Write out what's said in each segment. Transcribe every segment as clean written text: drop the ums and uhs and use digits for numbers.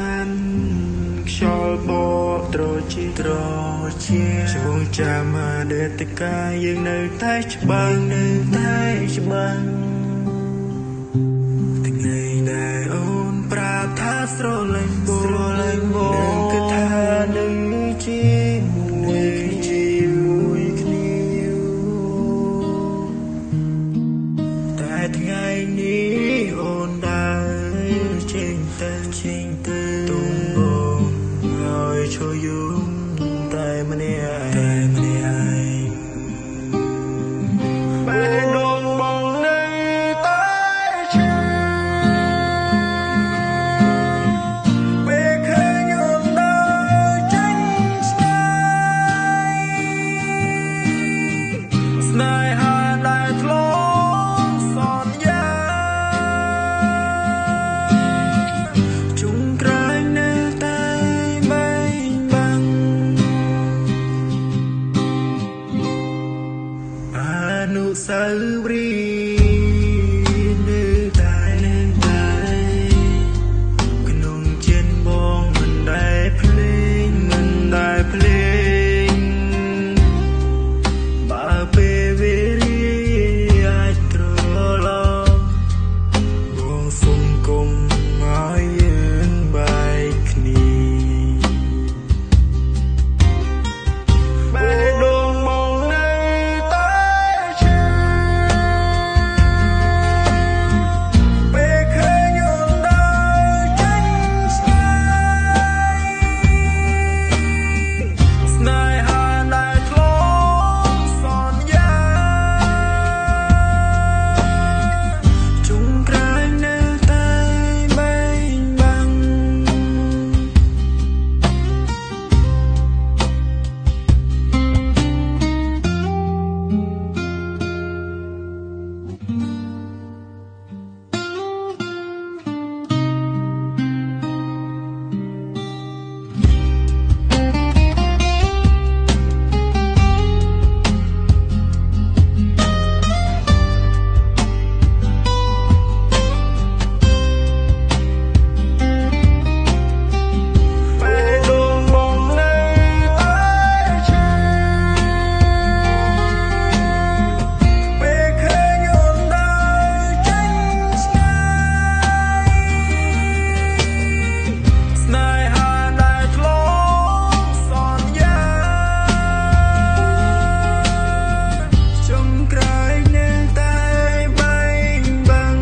បានខ្យល់បកត្រជាជួងចាំមកដេតកាយើងនៅតែច្បាំងថ្ងៃដែលអូនប្រាប់ថាស្រលាញ់បងនឹងគិតថានឹងជាមួយគ្នាតែថ្ងៃនេះអូនដើរចេញទៅទុំបងឲ្យឈរយំតែម្នាក់ឯងពេលដងបងនៅតែឈឺពេលឃើញអូនដើរចេញឆ្ងាយស្នេហាដែលធ្លាប់សន្យាជុំក្រែងនៅតែបែងបាំងអនុស្សាវរីយ៍នៅតែក្នុងចិនបងមិនដែលភ្លេងបើពេលវេលាអាចត្រឡប់បងសុំគុំឲ្យយើងបែកគ្នាពេលដងបងនៅតែឈឺពេលឃើញអូនដើរចេញឆ្ងាយស្នេហាដែលធ្លាប់សន្យាជុំក្រែងនៅតែបែងបាំងពេលដងបងនៅតែឈឺពេលឃើញអូនដើរចេញឆ្ងាយស្នេហាដែលធ្លាប់សន្យាចុងក្រោយនៅតែបែងបាំង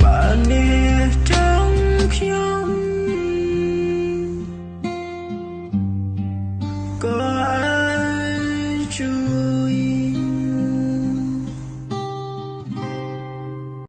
បើអ្នកចង់ខ្ញុំក៏អាចជួយ